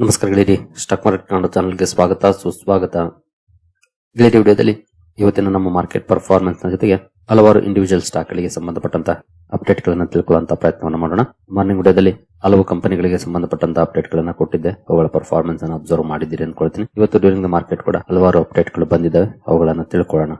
ನಮಸ್ಕಾರ ಗೆಳೆಯರಿ, stock market Kannada ಚಾನಲ್ಗೆ ಸ್ವಾಗತ ಸುಸ್ವಾಗತ. ಗೆಳೆಯರಿ, ವಿಡಿಯೋದಲ್ಲಿ ಇವತ್ತಿನ ನಮ್ಮ ಮಾರ್ಕೆಟ್ ಪರ್ಫಾರ್ಮೆನ್ಸ್ ನ ಜೊತೆಗೆ ಹಲವಾರು ಇಂಡಿವಿಜುವಲ್ ಸ್ಟಾಕ್ ಗಳಿಗೆ ಸಂಬಂಧಪಟ್ಟಂತ ಅಪ್ಡೇಟ್ ಗಳನ್ನ ತಿಳ್ಕೊಳ್ಳುವಂತ ಪ್ರಯತ್ನವನ್ನು ಮಾಡೋಣ. ಮಾರ್ನಿಂಗ್ ವಿಡಿಯೋದಲ್ಲಿ ಹಲವು ಕಂಪನಿಗಳಿಗೆ ಸಂಬಂಧಪಟ್ಟಂತ ಅಪ್ಡೇಟ್ ಗಳನ್ನ ಕೊಟ್ಟಿದ್ದೆ, ಅವುಗಳ ಪರ್ಫಾರ್ಮೆನ್ಸ್ ಅನ್ನು ಅಬ್ಸರ್ವ್ ಮಾಡಿದ್ದೀರಿ ಅನ್ಕೊಳ್ತೀನಿ. ಇವತ್ತು ಡ್ಯೂರಿಂಗ್ ದ ಮಾರ್ಕೆಟ್ ಕೂಡ ಹಲವಾರು ಅಪ್ಡೇಟ್ ಗಳು ಬಂದಿದ್ದಾವೆ, ಅವುಗಳನ್ನ ತಿಳ್ಕೊಳ್ಳೋಣ.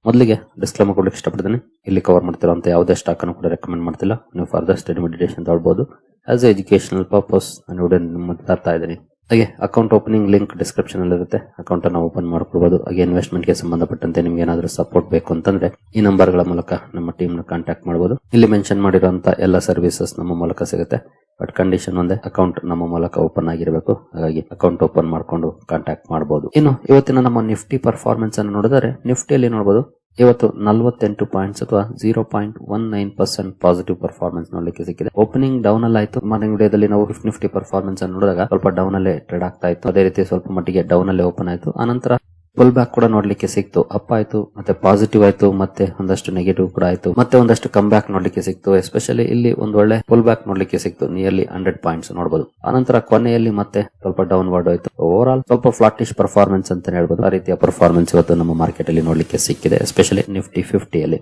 ಮೊದಲಿಗೆ ಡಿಸ್ಕ್ಲೇಮರ್ ಕೊಡ್ಲಿಕ್ಕೆ ಇಷ್ಟಪಡ್ತೀನಿ. ಇಲ್ಲಿ ಕವರ್ ಮಾಡ್ತಿರುವಂತ ಯಾವುದೇ ಸ್ಟಾಕ್ ಅನ್ನು ಕೂಡ ರೆಕಮೆಂಡ್ ಮಾಡ್ತಿಲ್ಲ. ನೀವು ಫರ್ದರ್ ಸ್ಟಡಿ ಮೆಡಿಟೇಷನ್ ತಗೊಳ್ಬಹುದು. ಆಸ್ ಎಜುಕೇಶನಲ್ ಪರ್ಪಸ್ ನಾನು ವಿಡಿಯೋ ತರ್ತಾ ಇದ್ದೀನಿ. ಹಾಗೆ ಅಕೌಂಟ್ ಓಪನಿಂಗ್ ಲಿಂಕ್ ಡಿಸ್ಕ್ರಿಪ್ಷನ್ ಅಲ್ಲಿ ಇರುತ್ತೆ, ಅಕೌಂಟ್ ಅನ್ನು ಓಪನ್ ಮಾಡ್ಕೊಳ್ಬಹುದು. ಹಾಗೆ ಇನ್ವೆಸ್ಟ್ಮೆಂಟ್ ಗೆ ಸಂಬಂಧಪಟ್ಟಂತೆ ನಿಮ್ಗೆ ಏನಾದರೂ ಸಪೋರ್ಟ್ ಬೇಕು ಅಂತಂದ್ರೆ ಈ ನಂಬರ್ ಗಳ ಮೂಲಕ ನಮ್ಮ ಟೀಮ್ ನ ಕಾಂಟ್ಯಾಕ್ಟ್ ಮಾಡಬಹುದು. ಇಲ್ಲಿ ಮೆನ್ಷನ್ ಮಾಡಿರುವಂತ ಎಲ್ಲ ಸರ್ವಿಸಸ್ ನಮ್ಮ ಮೂಲಕ ಸಿಗುತ್ತೆ. ಬಟ್ ಕಂಡೀಷನ್ ಒಂದೇ, ಅಕೌಂಟ್ ನಮ್ಮ ಮೂಲಕ ಓಪನ್ ಆಗಿರಬೇಕು. ಹಾಗಾಗಿ ಅಕೌಂಟ್ ಓಪನ್ ಮಾಡ್ಕೊಂಡು ಕಾಂಟ್ಯಾಕ್ಟ್ ಮಾಡಬಹುದು. ಇನ್ನು ಇವತ್ತಿನ ನಮ್ಮ ನಿಫ್ಟಿ ಪರ್ಫಾರ್ಮೆನ್ಸ್ ಅನ್ನು ನೋಡಿದರೆ, ನಿಫ್ಟಿಯಲ್ಲಿ ನೋಡಬಹುದು ಇವತ್ತು 48 ಪಾಯಿಂಟ್ಸ್ ಅಥವಾ 0.19% ಪಾಸಿಟಿವ್ ಪರ್ಫಾರ್ಮೆನ್ಸ್ ನೋಡಲಿಕ್ಕೆ ಸಿಕ್ಕಿದೆ. ಓಪನಿಂಗ್ ಡೌನ್ ಅಲ್ಲಿ ಆಯ್ತು. ಮಾರ್ನಿಂಗ್ ವಿಡಿಯೋದಲ್ಲಿ ನಾವು ನಿಫ್ಟಿ ಪರ್ಫಾರ್ಮೆನ್ಸ್ ಅನ್ನು ನೋಡಿದಾಗ ಸ್ವಲ್ಪ ಡೌನ್ ಅಲ್ಲೇ ಟ್ರೇಡ್ ಆಗ್ತಾ ಇತ್ತು. ಅದೇ ರೀತಿ ಸ್ವಲ್ಪ ಮಟ್ಟಿಗೆ ಡೌನ್ ಅಲ್ಲೇ ಓಪನ್ ಆಯ್ತು. ಆನಂತರ ಫುಲ್ ಬ್ಯಾಕ್ ಕೂಡ ನೋಡ್ಲಿಕ್ಕೆ ಸಿಕ್ತು. ಅಪ್ ಆಯ್ತು, ಮತ್ತೆ ಪಾಸಿಟಿವ್ ಆಯ್ತು, ಮತ್ತೆ ಒಂದಷ್ಟು ನೆಗೆಟಿವ್ ಕೂಡ ಆಯ್ತು, ಮತ್ತೆ ಒಂದಷ್ಟು ಕಮ್ ಬ್ಯಾಕ್ ನೋಡ್ಲಿಕ್ಕೆ ಸಿಕ್ತು. ಎಸ್ಪೆಷಲಿ ಇಲ್ಲಿ ಒಂದು ಒಳ್ಳೆ ಫುಲ್ ಬ್ಯಾಕ್ ನೋಡ್ಲಿಕ್ಕೆ ಸಿಕ್ತು, ನಿಯರ್ಲಿ 100 ಪಾಯಿಂಟ್ಸ್ ನೋಡಬಹುದು. ಆನಂತರ ಕೊನೆಯಲ್ಲಿ ಮತ್ತೆ ಸ್ವಲ್ಪ ಡೌನ್ ವರ್ಡ್ ಆಯ್ತು. ಓವರ್ ಆಲ್ ಸ್ವಲ್ಪ ಫ್ಲಾಟಿಶ್ ಪರ್ಫಾರ್ಮೆನ್ಸ್ ಅಂತ ಹೇಳ್ಬೋದು. ಆ ರೀತಿಯ ಪರ್ಫಾರ್ಮೆನ್ಸ್ ಇವತ್ತು ನಮ್ಮ ಮಾರ್ಕೆಟ್ ಅಲ್ಲಿ ನೋಡ್ಲಿಕ್ಕೆ ಸಿಕ್ಕಿದೆ, ಎಸ್ಪೆಷಲಿ ನಿಫ್ಟಿ 50 ಅಲ್ಲಿ.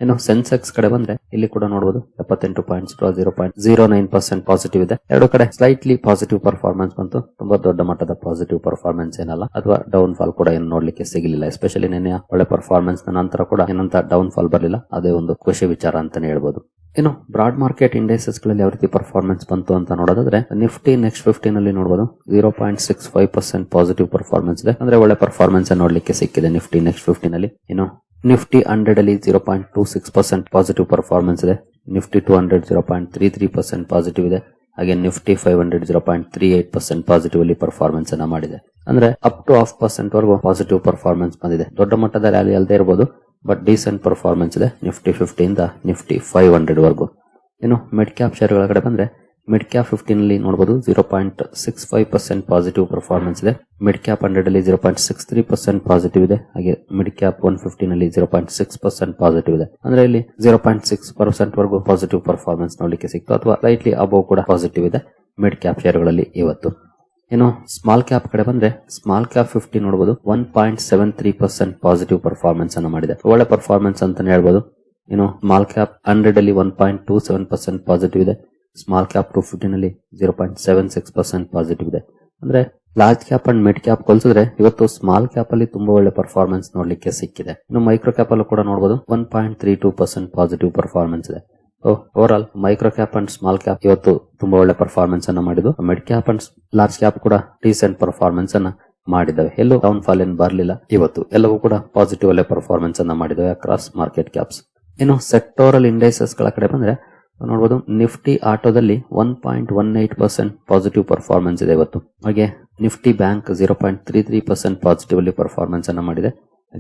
ಇನ್ನು ಸೆನ್ಸೆಕ್ಸ್ ಕಡೆ ಬಂದ್ರೆ ಇಲ್ಲಿ ಕೂಡ ನೋಡಬಹುದು 78 ಪಾಯಿಂಟ್ಸ್ 0.09% ಪಾಸಿಟಿವ್ ಇದೆ. ಎರಡು ಕಡೆ ಸ್ಲೈಟ್ಲಿ ಪಾಸಿಟಿವ್ ಪರ್ಫಾರ್ಮೆನ್ಸ್ ಬಂತು. ತುಂಬಾ ದೊಡ್ಡ ಮಟ್ಟದ ಪಾಸಿಟಿವ್ ಪರ್ಫಾರ್ಮೆನ್ಸ್ ಏನಲ್ಲ, ಅಥವಾ ಡೌನ್ ಫಾಲ್ ಕೂಡ ಏನು ನೋಡ್ಲಿಕ್ಕೆ ಸಿಗಲಿಲ್ಲ. ಎಸ್ಪೆಷಲಿ ನಿನ್ನೆ ಒಳ್ಳೆ ಪರ್ಫಾರ್ಮೆನ್ಸ್ ನಂತರ ಕೂಡ ಏನಂತ ಡೌನ್ ಫಾಲ್ ಬರಲಿಲ್ಲ. ಅದೇ ಒಂದು ಖುಷಿ ವಿಚಾರ ಅಂತಾನೆ ಹೇಳ್ಬೋದು. ಇನ್ನು ಬ್ರಾಡ್ ಮಾರ್ಕೆಟ್ ಇಂಡೈಸಸ್ ಗಳಲ್ಲಿ ಯಾವ ರೀತಿ ಪರ್ಫಾರ್ಮೆನ್ಸ್ ಬಂತು ಅಂತ ನೋಡೋದಾದ್ರೆ, ನಿಫ್ಟಿ ನೆಕ್ಸ್ಟ್ 50 ನಲ್ಲಿ ನೋಡಬಹುದು 0.65% ಪಾಸಿಟಿವ್ ಪರ್ಫಾರ್ಮೆನ್ಸ್ ಇದೆ. ಅಂದ್ರೆ ಒಳ್ಳೆ ಪರ್ಫಾರ್ಮೆನ್ಸ್ ನೋಡ್ಲಿಕ್ಕೆ ಸಿಕ್ಕಿದೆ ನಿಫ್ಟಿ ನೆಕ್ಸ್ಟ್ 50 ನಲ್ಲಿ. ಇನ್ನು ನಿಫ್ಟಿ 100 ಅಲ್ಲಿ 0.26% ಪಾಸಿಟಿವ್ ಪರ್ಫಾರ್ಮೆನ್ಸ್ ಇದೆ. ನಿಫ್ಟಿ 200 0.33% ಪಾಸಿಟಿವ್ ಇದೆ. ಹಾಗೆ ನಿಫ್ಟಿ 500 0.38% ಪಾಸಿಟಿವ್ ಅಲ್ಲಿ ಪರ್ಫಾರ್ಮೆನ್ಸ್ ಅನ್ನ ಮಾಡಿದೆ. ಅಂದ್ರೆ ಅಪ್ ಟು 0.5% ವರೆಗೂ ಪಾಸಿಟಿವ್ ಪರ್ಫಾರ್ಮೆನ್ಸ್ ಬಂದಿದೆ. ದೊಡ್ಡ ಮಟ್ಟದ ರ್ಯಾಲಿ ಅಲ್ಲದೆ ಇರಬಹುದು, ಬಟ್ ಡೀಸೆಂಟ್ ಪರ್ಫಾರ್ಮೆನ್ಸ್ ಇದೆ ನಿಫ್ಟಿ 50 ಇಂದ ನಿಫ್ಟಿ 500 ವರೆಗೂ. ಇನ್ನು ಮಿಡ್ ಕ್ಯಾಪ್ ಶೇರ್ ಗಳ ಕಡೆ ಬಂದ್ರೆ, ಮಿಡ್ ಕ್ಯಾಪ್ 50 ನಲ್ಲಿ ನೋಡಬಹುದು 0.65% ಪಾಸಿಟಿವ್ ಪರ್ಫಾರ್ಮೆನ್ಸ್ ಇದೆ. ಮಿಡ್ ಕ್ಯಾಪ್ 100 ಅಲ್ಲಿ 0.63% ಪಾಸಿಟಿವ್ ಇದೆ. ಹಾಗೆ ಮಿಡ್ ಕ್ಯಾಪ್ 150 ನಲ್ಲಿ 0.6% ಪಾಸಿಟಿವ್ ಇದೆ. ಅಂದ್ರೆ ಇಲ್ಲಿ 0.6% ವರೆಗೂ ಪಾಸಿಟಿವ್ ಪರ್ಫಾರ್ಮೆನ್ಸ್ ನೋಡ್ಲಿಕ್ಕೆ ಸಿಕ್ತು, ಅಥವಾ ಸ್ಲೈಟ್ಲಿ ಅಬೋವ್ ಕೂಡ ಪಾಸಿಟಿವ್ ಇದೆ ಮಿಡ್ ಕ್ಯಾಪ್ ಶೇರ್ಗಳಲ್ಲಿ ಇವತ್ತು. ಇನ್ನು ಸ್ಮಾಲ್ ಕ್ಯಾಪ್ ಕಡೆ ಬಂದ್ರೆ, ಸ್ಮಾಲ್ ಕ್ಯಾಪ್ 50 ನೋಡಬಹುದು 1.73% ಪಾಸಿಟಿವ್ ಪರ್ಫಾರ್ಮೆನ್ಸ್ ಅನ್ನು ಮಾಡಿದೆ. ಒಳ್ಳೆ ಪರ್ಫಾರ್ಮೆನ್ಸ್ ಅಂತಾನೆ ಹೇಳ್ಬೋದು. ಇನ್ನು ಸ್ಮಾಲ್ ಕ್ಯಾಪ್ 100 ಅಲ್ಲಿ 1.27% ಪಾಸಿಟಿವ್ ಇದೆ. ಸ್ಮಾಲ್ ಕ್ಯಾಪ್ 250 ನಲ್ಲಿ 0.76% ಪಾಸಿಟಿವ್ ಇದೆ. ಅಂದ್ರೆ large cap and mid cap ಹೋಲಿಸಿದ್ರೆ ಇವತ್ತು ಸ್ಮಾಲ್ ಕ್ಯಾಪ್ ಅಲ್ಲಿ ತುಂಬಾ ಒಳ್ಳೆ ಪರ್ಫಾರ್ಮೆನ್ಸ್ ನೋಡ್ಲಿಕ್ಕೆ ಸಿಕ್ಕಿದೆ. ಇನ್ನು ಮೈಕ್ರೋ ಕ್ಯಾಪ್ ಅಲ್ಲೂ ಕೂಡ ನೋಡಬಹುದು 1.32% ಪಾಸಿಟಿವ್ ಪರ್ಫಾರ್ಮೆನ್ಸ್ ಇದೆ. Over all micro cap and small cap ಇವತ್ತು ತುಂಬಾ ಒಳ್ಳೆ ಪರ್ಫಾರ್ಮೆನ್ಸ್ ಅನ್ನ ಮಾಡಿದ್ದು. Mid cap and large cap ಕೂಡ ಡೀಸೆಂಟ್ ಪರ್ಫಾರ್ಮೆನ್ಸ್ ಅನ್ನ ಮಾಡಿದ್ದಾವೆ. ಎಲ್ಲೂ ಡೌನ್ ಫಾಲ್ ಏನ್ ಬರಲಿಲ್ಲ. ಇವತ್ತು ಎಲ್ಲವೂ ಕೂಡ ಪಾಸಿಟಿವ್ ಒಳ್ಳೆ ಪರ್ಫಾರ್ಮೆನ್ಸ್ ಅನ್ನ ಮಾಡಿದ್ದಾವೆ ಅಕ್ರಾಸ್ ಮಾರ್ಕೆಟ್ ಕ್ಯಾಪ್ಸ್. ಇನ್ನು ಸೆಕ್ಟೋರಲ್ ಇಂಡೈಸಸ್ ಗಳ ಕಡೆ ಬಂದ್ರೆ ನೋಡಬಹುದು, ನಿಫ್ಟಿ ಆಟೋದಲ್ಲಿ 1.18% ಪಾಸಿಟಿವ್ ಪರ್ಫಾರ್ಮೆನ್ಸ್ ಇದೆ ಇವತ್ತು. ಹಾಗೆ ನಿಫ್ಟಿ ಬ್ಯಾಂಕ್ 0.33% ಪಾಸಿಟಿವ್ ಅಲ್ಲಿ ಪರ್ಫಾರ್ಮೆನ್ಸ್ ಅನ್ನ ಮಾಡಿದೆ.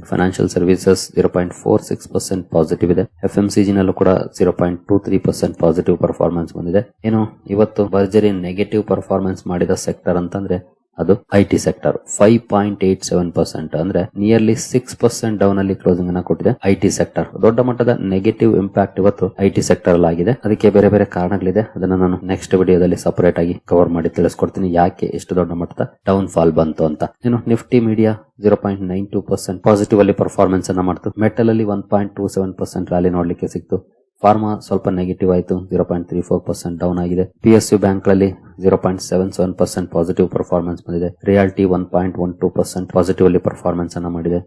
ಫೈನಾನ್ಷಿಯಲ್ ಸರ್ವಿಸಸ್ 0.46% ಪಾಸಿಟಿವ್ ಇದೆ. FMCG ನಲ್ಲೂ ಕೂಡ 0.23% ಪಾಸಿಟಿವ್ ಪರ್ಫಾರ್ಮೆನ್ಸ್ ಬಂದಿದೆ. ಏನು ಇವತ್ತು ಭರ್ಜರಿ ನೆಗೆಟಿವ್ ಪರ್ಫಾರ್ಮೆನ್ಸ್ ಮಾಡಿದ ಸೆಕ್ಟರ್ ಅಂತಂದ್ರೆ ಅದು IT ಸೆಕ್ಟರ್ 5.87%, ಅಂದ್ರೆ ನಿಯರ್ಲಿ 6% ಡೌನ್ ಅಲ್ಲಿ ಕ್ಲೋಸಿಂಗ್ ಅನ್ನ ಕೊಟ್ಟಿದೆ IT ಸೆಕ್ಟರ್. ದೊಡ್ಡ ಮಟ್ಟದ ನೆಗೆಟಿವ್ ಇಂಪ್ಯಾಕ್ಟ್ ಇವತ್ತು IT ಸೆಕ್ಟರ್ ಅಲ್ಲಿ ಆಗಿದೆ. ಅದಕ್ಕೆ ಬೇರೆ ಬೇರೆ ಕಾರಣಗಳಿದೆ, ಅದನ್ನ ನಾನು ನೆಕ್ಸ್ಟ್ ವಿಡಿಯೋದಲ್ಲಿ ಸಪರೇಟ್ ಆಗಿ ಕವರ್ ಮಾಡಿ ತಿಳಿಸ್ಕೊಡ್ತೀನಿ, ಯಾಕೆ ಎಷ್ಟು ದೊಡ್ಡ ಮಟ್ಟದ ಡೌನ್ ಫಾಲ್ ಬಂತು ಅಂತ. ಇನ್ನು ನಿಫ್ಟಿ ಮೀಡಿಯಾ 0.92% ಪಾಸಿಟಿವ್ ಅಲ್ಲಿ ಪರ್ಫಾರ್ಮೆನ್ಸ್ ಅನ್ನ ಮಾಡ್ತು. ಮೆಟಲ್ ಅಲ್ಲಿ 1.27% ರ್ಯಾಲಿ ನೋಡ್ಲಿಕ್ಕೆ ಸಿಕ್ತು. ಫಾರ್ಮಾ ಸ್ವಲ್ಪ ನೆಗೆಟಿವ್ ಆಯಿತು, 0.34% ಡೌನ್ ಆಗಿದೆ. PSU ಬ್ಯಾಂಕ್ ಗಳಲ್ಲಿ 0.77% ಪಾಸಿಟಿವ್ ಪರ್ಫಾರ್ಮೆನ್ಸ್ ಬಂದಿದೆ. ರಿಯಾಲ್ಟಿ 1.12% ಪಾಸಿಟಿವ್ ಅಲ್ಲಿ ಪರ್ಫಾರ್ಮೆನ್ಸ್ ಅನ್ನ ಮಾಡಿದೆ.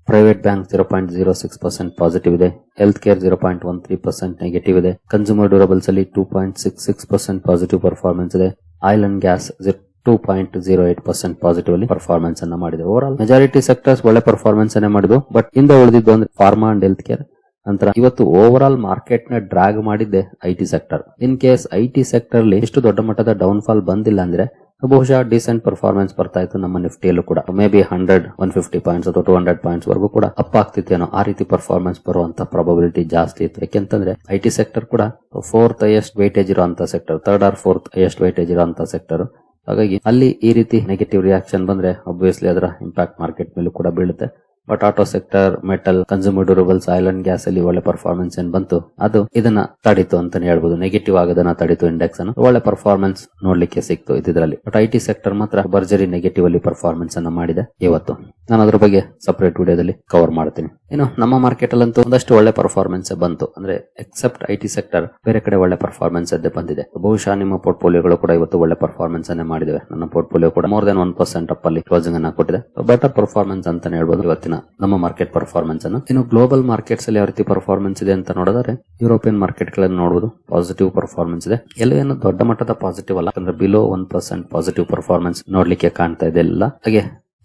ಪ್ರೈವೇಟ್ ಬ್ಯಾಂಕ್ 0.06% ಪಾಸಿಟಿವ್ ಇದೆ. ಹೆಲ್ತ್ ಕೇರ್ 0.13% ನೆಗೆಟಿವ್ ಇದೆ. ಕನ್ಸ್ಯೂಮರ್ ಡ್ಯೂರಬಲ್ಸ್ ಅಲ್ಲಿ 2.66% ಪಾಸಿಟಿವ್ ಪರ್ಫಾರ್ಮೆನ್ಸ್ ಇದೆ. ಆಯಿಲ್ ಅಂಡ್ ಗ್ಯಾಸ್ 2.08% ಪಾಸಿಟಿವ್ ಅಲ್ಲಿ ಪರ್ಫಾರ್ಮೆನ್ಸ್ ಅನ್ನ ಮಾಡಿದೆ. ಓವರ್ ಆಲ್ ಮೆಜಾರಿಟಿ ಸೆಕ್ಟರ್ಸ್ ಒಳ್ಳೆ ಪರ್ಫಾರ್ಮೆನ್ಸ್ ಅನ್ನೇ ಮಾಡಿದ್ವು. ಬಟ್ ಇಂದ ಉಳಿದಿದ್ದು ಅಂದ್ರೆ ಫಾರ್ಮಾ ಅಂಡ್ ಹೆಲ್ತ್ ಕೇರ್. ನಂತರ ಇವತ್ತು ಓವರ್ ಆಲ್ ಮಾರ್ಕೆಟ್ ನ ಡ್ರಾಗ್ ಮಾಡಿದ್ದೆ IT sector. In case IT sector ಅಲ್ಲಿ ಎಷ್ಟು ದೊಡ್ಡ ಮಟ್ಟದ ಡೌನ್ ಫಾಲ್ ಬಂದಿಲ್ಲ ಅಂದ್ರೆ ಬಹುಶಃ ಡೀಸೆಂಟ್ ಪರ್ಫಾರ್ಮೆನ್ಸ್ ಬರ್ತಾ ಇತ್ತು ನಮ್ಮ ನಿಫ್ಟಿಯಲ್ಲೂ ಕೂಡ. ಮೇ ಬಿ 100-150 ಪಾಯಿಂಟ್ಸ್ ಅಥವಾ 200 ಪಾಯಿಂಟ್ಸ್ ವರೆಗೂ ಕೂಡ ಅಪ್ ಆಗ್ತಿತ್ತೇನೋ. ಆ ರೀತಿ ಪರ್ಫಾರ್ಮೆನ್ಸ್ ಬರುವಂತ ಪ್ರಾಬಬಿಲಿಟಿ ಜಾಸ್ತಿ ಇತ್ತು. ಯಾಕೆಂತಂದ್ರೆ IT ಸೆಕ್ಟರ್ ಕೂಡ 4th ಹೈಯೆಸ್ಟ್ ವೈಟೇಜ್ ಇರುವಂತ sector, 3rd or 4th highest weightage ಇರುವಂತ ಸೆಕ್ಟರ್. ಹಾಗಾಗಿ ಅಲ್ಲಿ ಈ ರೀತಿ ನೆಗೆಟಿವ್ ರಿಯಾಕ್ಷನ್ ಬಂದ್ರೆ ಆಬ್ವಿಯಸ್ಲಿ ಅದರ ಇಂಪ್ಯಾಕ್ಟ್ ಮಾರ್ಕೆಟ್ ಮೇಲೂ ಕೂಡ ಬೀಳುತ್ತೆ. But auto sector, metal, consumer durables, oil and gas ಅಲ್ಲಿ ಒಳ್ಳೆ ಪರ್ಫಾರ್ಮೆನ್ಸ್ ಏನ್ ಬಂತು ಅದು ಇದನ್ನ ತಡಿತು ಅಂತಾನೆ ಹೇಳ್ಬೋದು. ನೆಗೆಟಿವ್ ಆಗೋದನ್ನ ತಡಿತು ಇಂಡೆಕ್ಸ್ ಅನ್ನು. ಒಳ್ಳೆ ಪರ್ಫಾರ್ಮೆನ್ಸ್ ನೋಡ್ಲಿಕ್ಕೆ ಸಿಕ್ತು ಇದರಲ್ಲಿ. ಬಟ್ ಐಟಿ ಸೆಕ್ಟರ್ ಮಾತ್ರ ಭರ್ಜರಿ ನೆಗೆಟಿವ್ ಅಲ್ಲಿ ಪರ್ಫಾರ್ಮೆನ್ಸ್ ಅನ್ನ ಮಾಡಿದೆ ಇವತ್ತು. ನಾನು ಅದ್ರ ಬಗ್ಗೆ ಸಪರೇಟ್ ವಿಡಿಯೋದಲ್ಲಿ ಕವರ್ ಮಾಡ್ತೀನಿ. ಇನ್ನು ನಮ್ಮ ಮಾರ್ಕೆಟ್ ಅಲ್ಲಂತೂ ಒಂದಷ್ಟು ಒಳ್ಳೆ ಪರ್ಫಾರ್ಮೆನ್ಸ್ ಬಂತು. ಅಂದ್ರೆ ಎಕ್ಸೆಪ್ಟ್ ಐಟಿ ಸೆಕ್ಟರ್ ಬೇರೆ ಕಡೆ ಒಳ್ಳೆ ಪರ್ಫಾರ್ಮೆನ್ಸ್ ಅದೇ ಬಂದಿದೆ. ಬಹುಶಃ ನಿಮ್ಮ ಪೋರ್ಟ್ಫೋಲಿಯೋಗಳು ಕೂಡ ಇವತ್ತು ಒಳ್ಳೆ ಪರ್ಫಾರ್ಮೆನ್ಸ್ ಅನ್ನೇ ಮಾಡಿದೆ. ನನ್ನ ಪೋರ್ಟ್ಫೋಲಿಯೋ ಕೂಡ ಮೋರ್ ದನ್ 1% ಅಪ್ ಅಲ್ಲಿ ಕ್ಲೋಸಿಂಗ್ ಅನ್ನ ಕೊಟ್ಟಿದೆ. ಬೆಟರ್ ಪರ್ಫಾರ್ಮೆನ್ಸ್ ಅಂತಾನೆ ಹೇಳ್ಬೋದು ಇವತ್ತಿನ ನಮ್ಮ ಮಾರ್ಕೆಟ್ ಪರ್ಫಾರ್ಮೆನ್ಸ್ ಅನ್ನು. ಇನ್ನು ಗ್ಲೋಬಲ್ ಮಾರ್ಕೆಟ್ಸ್ ಅಲ್ಲಿ ಯಾವ ರೀತಿ ಪರ್ಫಾರ್ಮೆನ್ಸ್ ಇದೆ ಅಂತ ನೋಡಿದ್ರೆ ಯುರೋಪಿಯನ್ ಮಾರ್ಕೆಟ್ ಗಳನ್ನು ನೋಡಬಹುದು, ಪಾಸಿಟಿವ್ ಪರ್ಫಾರ್ಮೆನ್ಸ್ ಇದೆ. ಏನು ದೊಡ್ಡ ಮಟ್ಟದ ಪಾಸಿಟಿವ್ ಅಲ್ಲ, ಅಂದ್ರೆ ಬಿಲೋ 1% ಪಾಸಿಟಿವ್ ಪರ್ಫಾರ್ಮೆನ್ಸ್ ನೋಡ್ಲಿಕ್ಕೆ ಕಾಣ್ತಾ ಇದೆ ಎಲ್ಲ. ಹಾಗೆ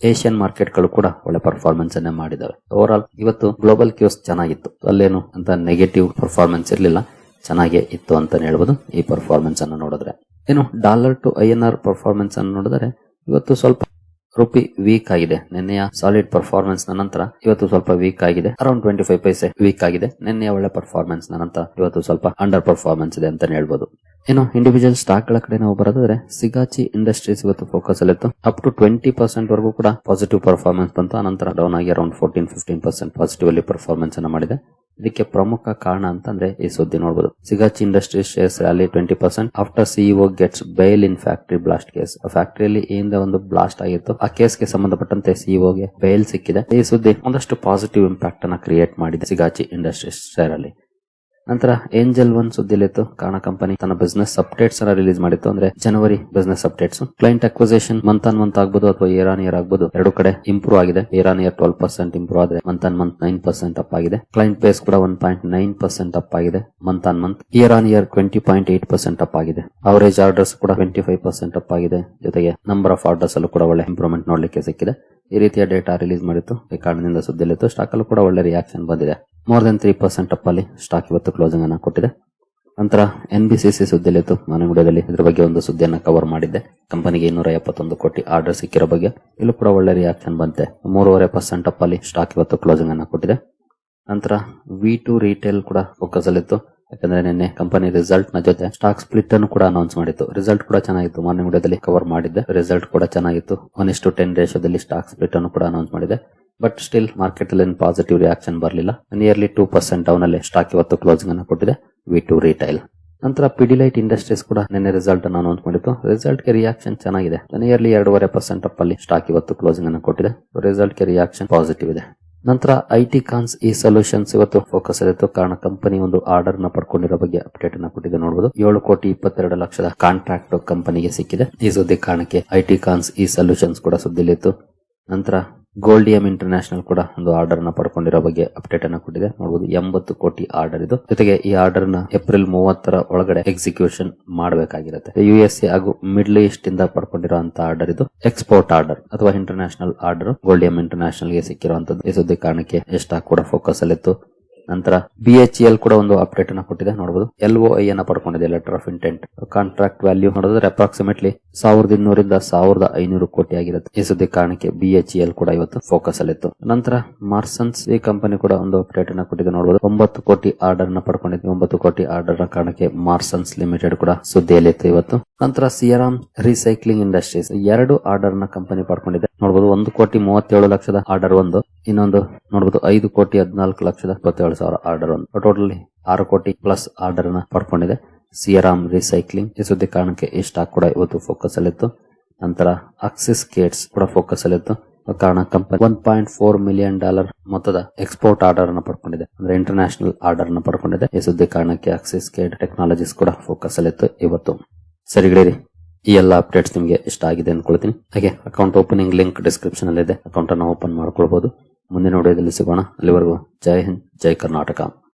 ಏಷ್ಯನ್ ಮಾರ್ಕೆಟ್ ಗಳು ಕೂಡ ಒಳ್ಳೆ ಪರ್ಫಾರ್ಮೆನ್ಸ್ ಅನ್ನೇ ಮಾಡಿದಾವೆ. ಓವರ್ ಆಲ್ ಇವತ್ತು ಗ್ಲೋಬಲ್ ಕ್ಯೂಸ್ ಚೆನ್ನಾಗಿತ್ತು, ಅಲ್ಲೇನು ಅಂತ ನೆಗೆಟಿವ್ ಪರ್ಫಾರ್ಮೆನ್ಸ್ ಇರಲಿಲ್ಲ, ಚೆನ್ನಾಗೇ ಇತ್ತು ಅಂತಾನೆ ಹೇಳ್ಬೋದು ಈ ಪರ್ಫಾರ್ಮೆನ್ಸ್ ಅನ್ನು ನೋಡಿದ್ರೆ. ಇನ್ನು ಡಾಲರ್ ಟು INR ಪರ್ಫಾರ್ಮೆನ್ಸ್ ಅನ್ನು ನೋಡಿದ್ರೆ ಇವತ್ತು ಸ್ವಲ್ಪ ರುಪಿ ವೀಕ್ ಆಗಿದೆ. ನಿನ್ನೆಯ ಸಾಲಿಡ್ ಪರ್ಫಾರ್ಮೆನ್ಸ್ ನಂತರ ಇವತ್ತು ಸ್ವಲ್ಪ ವೀಕ್ ಆಗಿದೆ, ಅರೌಂಡ್ 25 ಪೈಸೆ ವೀಕ್ ಆಗಿದೆ. ನಿನ್ನೆಯ ಒಳ್ಳೆ ಪರ್ಫಾರ್ಮೆನ್ಸ್ ನಂತರ ಇವತ್ತು ಸ್ವಲ್ಪ ಅಂಡರ್ ಪರ್ಫಾರ್ಮೆನ್ಸ್ ಇದೆ ಅಂತಾನೆ ಹೇಳ್ಬೋದು. ಇನ್ನು ಇಂಡಿವಿಜುವಲ್ ಸ್ಟಾಕ್ ಗಳ ಕಡೆ ನಾವು ಬರೋದಾದ್ರೆ ಸಿಗಾಚಿ ಇಂಡಸ್ಟ್ರೀಸ್ ಇವತ್ತು ಫೋಕಸ್ ಅಲ್ಲಿತ್ತು. ಅಪ್ ಟು 20% ವರೆಗೂ ಕೂಡ ಪಾಸಿಟಿವ್ ಪರ್ಫಾರ್ಮೆನ್ಸ್ ಬಂತು. ಅನಂತರ ಡೌನ್ ಆಗಿ ಅರೌಂಡ್ 14-15% ಪಾಸಿಟಿವ್ ಅಲ್ಲಿ ಪರ್ಫಾರ್ಮೆನ್ಸ್ ಅನ್ನ ಮಾಡಿದೆ. ಇದಕ್ಕೆ ಪ್ರಮುಖ ಕಾರಣ ಅಂತಂದ್ರೆ ಈ ಸುದ್ದಿ ನೋಡಬಹುದು. Sigachi Industries shares rally 20% after CEO gets bail in factory blast case. ಫ್ಯಾಕ್ಟರಿಯಲ್ಲಿ ಏನಿದೆ ಒಂದು ಬ್ಲಾಸ್ಟ್ ಆಗಿತ್ತು, ಆ ಕೇಸ್ಗೆ ಸಂಬಂಧಪಟ್ಟಂತೆ CEO ಗೆ ಬೈಲ್ ಸಿಕ್ಕಿದೆ. ಈ ಸುದ್ದಿ ಒಂದಷ್ಟು ಪಾಸಿಟಿವ್ ಇಂಪ್ಯಾಕ್ಟ್ ಅನ್ನ ಕ್ರಿಯೇಟ್ ಮಾಡಿದೆ ಸಿಗಾಚಿ ಇಂಡಸ್ಟ್ರೀಸ್ ಶೇರ್ ಅಲ್ಲಿ. ನಂತರ ಏಂಜಲ್ ಒನ್ ಸುದ್ದಿಲಿತ್ತು. ಕಾರಣ ಕಂಪನಿ ತನ್ನ ಬಿಸ್ನೆಸ್ ಅಪ್ಡೇಟ್ಸ್ ಅನ್ನ ರಿಲೀಸ್ ಮಾಡಿತ್ತು. ಅಂದ್ರೆ January business updates. Client acquisition month on month ಆಗ್ಬೋದು ಅಥವಾ ಇಯರ್ ಆನ್ ಇಯರ್ ಆಗ್ಬೋದು, ಎರಡು ಕಡೆ ಇಂಪ್ರೂವ್ ಆಗಿದೆ. ಇಯರ್ ಆನ್ ಇಯರ್ 12% ಇಂಪ್ರೂವ್ ಆದ್ರೆ ಮಂತ್ ಆನ್ ಮಂತ್ 9% ಅಪ್ ಆಗಿದೆ. ಕ್ಲೈಂಟ್ ಬೇಸ್ ಕೂಡ 1.9% ಅಪ್ ಆಗಿದೆ month on month. Year on year 20.8% up ಆಗಿದೆ. ಅವರೇಜ್ ಆರ್ಡರ್ಸ್ ಕೂಡ 25% ಅಪ್ ಆಗಿದೆ. ಜೊತೆಗೆ ನಂಬರ್ ಆಫ್ ಆರ್ಡರ್ಸ್ ಅಲ್ಲೂ ಕೂಡ ಒಳ್ಳೆ ಇಂಪ್ರೂವ್ಮೆಂಟ್ ನೋಡ್ಲಿಕ್ಕೆ ಸಿಕ್ಕಿದೆ. ಈ ರೀತಿಯ ಡೇಟಾ ರಿಲೀಸ್ ಮಾಡಿತ್ತು. ಈ ಕಾರಣದಿಂದ ಸುದ್ದಿಲಿತ್ತು. ಸ್ಟಾಕ್ ಅಲ್ಲೂ ಕೂಡ ಒಳ್ಳೆ ರಿಯಾಕ್ಷನ್ ಬಂದಿದೆ. ಮೋರ್ ದನ್ 3% ಅಪ್ ಅಲ್ಲಿ ಸ್ಟಾಕ್ ಇವತ್ತು ಕ್ಲೋಸಿಂಗ್ ಅನ್ನ ಕೊಟ್ಟಿದೆ. ನಂತರ NBCC ಸುದ್ದಿಲಿತ್ತು. ನಾನು ವಿಡಿಯೋದಲ್ಲಿ ಇದ್ರ ಬಗ್ಗೆ ಒಂದು ಸುದ್ದಿಯನ್ನ ಕವರ್ ಮಾಡಿದ್ದೆ. ಕಂಪನಿಗೆ 271 ಕೋಟಿ ಆರ್ಡರ್ ಸಿಕ್ಕಿರೋ ಬಗ್ಗೆ. ಇಲ್ಲೂ ಕೂಡ ಒಳ್ಳೆ ರಿಯಾಕ್ಷನ್ ಬಂತೆ. 3.5% ಅಪ್ ಅಲ್ಲಿ ಸ್ಟಾಕ್ ಇವತ್ತು ಕ್ಲೋಸಿಂಗ್ ಅನ್ನ ಕೊಟ್ಟಿದೆ. ನಂತರ V2 ರಿಟೇಲ್ ಕೂಡ ಫೋಕಸ್ ಅಲ್ಲಿತ್ತು. ಯಾಕಂದ್ರೆ ನಿನ್ನೆ ಕಂಪನಿ ರಿಸಲ್ಟ್ ನ ಜೊತೆ ಸ್ಟಾಕ್ ಸ್ಪ್ಲಿಟ್ ಅನ್ನು ಕೂಡ ಅನೌನ್ಸ್ ಮಾಡಿತ್ತು. ರಿಸಲ್ಟ್ ಕೂಡ ಚೆನ್ನಾಗಿತ್ತು. ಮಾರ್ನಿಂಗ್ ವಿಡಿಯೋದಲ್ಲಿ ಕವರ್ ಮಾಡಿದ್ದೆ. ರಿಸಲ್ಟ್ ಕೂಡ ಚೆನ್ನಾಗಿತ್ತು. 1:10 ರೇಷಿಯೋದಲ್ಲಿ ಸ್ಟಾಕ್ ಸ್ಪ್ಲಿಟ್ ಅನ್ನು ಕೂಡ ಅನೌನ್ಸ್ ಮಾಡಿದೆ. ಬಟ್ ಸ್ಟಿಲ್ ಮಾರ್ಕೆಟ್ ಅಲ್ಲಿ ಪಾಸಿಟಿವ್ ರಿಯಾಕ್ಷನ್ ಬರಲಿಲ್ಲ. ನಿಯರ್ಲಿ 2% ಡೌನ್ ಅಲ್ಲಿ ಸ್ಟಾಕ್ ಇವತ್ತು ಕ್ಲೋಸಿಂಗ್ ಅನ್ನು ಕೊಟ್ಟಿದೆ V2 ರಿಟೈಲ್. ನಂತರ ಪಿಡಿಲೈಟ್ ಇಂಡಸ್ಟ್ರೀಸ್ ಕೂಡ ನಿನ್ನೆ ರಿಸಲ್ಟ್ ಅನ್ನು ಅನೌನ್ಸ್ ಮಾಡಿತ್ತು. ರಿಸಲ್ಟ್ ಗೆ ರಿಯಾಕ್ಷನ್ ಚೆನ್ನಾಗಿದೆ. ನಿಯರ್ಲಿ 2.5% ಅಪ್ ಅಲ್ಲಿ ಸ್ಟಾಕ್ ಇವತ್ತು ಕ್ಲೋಸಿಂಗ್ ಅನ್ನು ಕೊಟ್ಟಿದೆ. ರಿಸಲ್ಟ್ ಗೆ ರಿಯಾಕ್ಷನ್ ಪಾಸಿಟಿವ್ ಇದೆ. ನಂತರ ಐಟಿ ಕಾನ್ಸ್ ಈ ಸೊಲ್ಯೂಷನ್ಸ್ ಇವತ್ತು ಫೋಕಸ್ ಇತ್ತು. ಕಾರಣ ಕಂಪನಿ ಒಂದು ಆರ್ಡರ್ ನ ಪಡ್ಕೊಂಡಿರೋ ಬಗ್ಗೆ ಅಪ್ಡೇಟ್ ಅನ್ನ ಕೊಟ್ಟಿದೆ ನೋಡಬಹುದು. 7,22,00,000 ಕಾಂಟ್ರಾಕ್ಟ್ ಕಂಪನಿಗೆ ಸಿಕ್ಕಿದೆ. ಈ ಸುದ್ದಿ ಕಾರಣಕ್ಕೆ ಐಟಿ ಕಾನ್ಸ್ ಈ ಸೊಲ್ಯೂಷನ್ಸ್ ಕೂಡ ಸುದ್ದಿಲಿತ್ತು. ನಂತರ ಗೋಲ್ಡಿಯಂ ಇಂಟರ್ನ್ಯಾಷನಲ್ ಕೂಡ ಒಂದು ಆರ್ಡರ್ ನ ಪಡ್ಕೊಂಡಿರೋ ಬಗ್ಗೆ ಅಪ್ಡೇಟ್ ಅನ್ನ ಕೊಟ್ಟಿದೆ ನೋಡಬಹುದು. 80 ಕೋಟಿ ಆರ್ಡರ್ ಇದು. ಜೊತೆಗೆ ಈ ಆರ್ಡರ್ ನ ಏಪ್ರಿಲ್ 30 ಒಳಗಡೆ ಎಕ್ಸಿಕ್ಯೂಷನ್ ಮಾಡಬೇಕಾಗಿರುತ್ತೆ. USA ಹಾಗೂ ಮಿಡ್ಲ್ ಈಸ್ಟ್ ಇಂದ ಪಡ್ಕೊಂಡಿರೋ ಅಂತ ಆರ್ಡರ್ ಇದು. ಎಕ್ಸ್ಪೋರ್ಟ್ ಆರ್ಡರ್ ಅಥವಾ ಇಂಟರ್ನ್ಯಾಷನಲ್ ಆರ್ಡರ್ ಗೋಲ್ಡಿಯಂ ಇಂಟರ್ನ್ಯಾಷನಲ್ ಗೆ ಸಿಕ್ಕಿರುವಂತದ್ದು. ಈ ಸುದ್ದಿ ಕಾರಣಕ್ಕೆ ಸ್ಟಾಕ್ ಕೂಡ ಫೋಕಸ್ ಅಲ್ಲಿತ್ತು. ನಂತರ BHEL ಕೂಡ ಒಂದು ಅಪ್ಡೇಟ್ ಅನ್ನ ಕೊಟ್ಟಿದೆ ನೋಡಬಹುದು. LOI ಅನ್ನ ಪಡ್ಕೊಂಡಿದೆ, letter of intent. Contract value ನೋಡಿದ್ರೆ ಅಪ್ರಾಕ್ಸಿಮೇಟ್ಲಿ 1,200 ರಿಂದ 1,500 ಕೋಟಿ ಆಗಿರುತ್ತೆ. ಈ ಸುದ್ದಿ ಕಾರಣಕ್ಕೆ BHEL ಕೂಡ ಇವತ್ತು ಫೋಕಸ್ ಅಲ್ಲಿತ್ತು. ನಂತರ ಮಾರ್ಸನ್ಸ್ ಈ ಕಂಪನಿ ಕೂಡ ಒಂದು ಅಪ್ಡೇಟ್ ಅನ್ನ ಕೊಟ್ಟಿದೆ ನೋಡಬಹುದು. 9 ಕೋಟಿ ಆರ್ಡರ್ ನ ಪಡ್ಕೊಂಡಿದೆ. 9 ಕೋಟಿ ಆರ್ಡರ್ ನ ಕಾರಣಕ್ಕೆ ಮಾರ್ಸನ್ಸ್ ಲಿಮಿಟೆಡ್ ಕೂಡ ಸುದ್ದಿಯಲ್ಲಿತ್ತು ಇವತ್ತು. ನಂತರ ಸಿಯರಾಮ್ ರೀಸೈಕ್ಲಿಂಗ್ ಇಂಡಸ್ಟ್ರೀಸ್ 2 ಆರ್ಡರ್ ನ ಕಂಪನಿ ಪಡ್ಕೊಂಡಿದೆ ನೋಡಬಹುದು. 1,37,00,000 ಆರ್ಡರ್ ಒಂದು, ಇನ್ನೊಂದು ನೋಡಬಹುದು 5,14,27,000 ಆರ್ಡರ್ ಒಂದು. ಟೋಟಲಿ 6 ಕೋಟಿ ಪ್ಲಸ್ ಆರ್ಡರ್ ನ ಪಡ್ಕೊಂಡಿದೆ ಸಿಯರಾಮ್ ರೀಸೈಕ್ಲಿಂಗ್. ಈ ಸುದ್ದಿ ಕಾರಣಕ್ಕೆ ಈ ಸ್ಟಾಕ್ ಕೂಡ ಇವತ್ತು ಫೋಕಸ್ ಅಲ್ಲಿತ್ತು. ನಂತರ ಆಕ್ಸಿಸ್ ಗೇಟ್ಸ್ ಕೂಡ ಫೋಕಸ್ ಅಲ್ಲಿತ್ತು. ಕಾರಣ ಕಂಪನಿ $1.4 ಮಿಲಿಯನ್ ಮೊತ್ತದ ಎಕ್ಸ್ಪೋರ್ಟ್ ಆರ್ಡರ್ ಅನ್ನು ಪಡ್ಕೊಂಡಿದೆ, ಅಂದ್ರೆ ಇಂಟರ್ನ್ಯಾಷನಲ್ ಆರ್ಡರ್ ಅನ್ನು ಪಡ್ಕೊಂಡಿದೆ. ಈ ಸುದ್ದಿ ಕಾರಣಕ್ಕೆ ಆಕ್ಸಿಸ್ ಗೇಟ್ ಟೆಕ್ನಾಲಜೀಸ್ ಕೂಡ ಫೋಕಸ್ ಅಲ್ಲಿತ್ತು ಇವತ್ತು. ಸರಿ ಗೆಳೆಯರಿ, ಈ ಎಲ್ಲ ಅಪ್ಡೇಟ್ಸ್ ನಿಮಗೆ ಇಷ್ಟ ಆಗಿದೆ ಅನ್ಕೊಳ್ತೀನಿ. ಹಾಗೆ ಅಕೌಂಟ್ ಓಪನಿಂಗ್ ಲಿಂಕ್ ಡಿಸ್ಕ್ರಿಪ್ಷನ್ ಅಲ್ಲಿ ಇದೆ. ಅಕೌಂಟ್ ಅನ್ನು ಓಪನ್ ಮಾಡ್ಕೊಳ್ಬಹುದು. ಮುಂದಿನ ವಿಡಿಯೋದಲ್ಲಿ ಸಿಗೋಣ. ಅಲ್ಲಿವರೆಗೂ ಜೈ ಹಿಂದ್, ಜೈ ಕರ್ನಾಟಕ.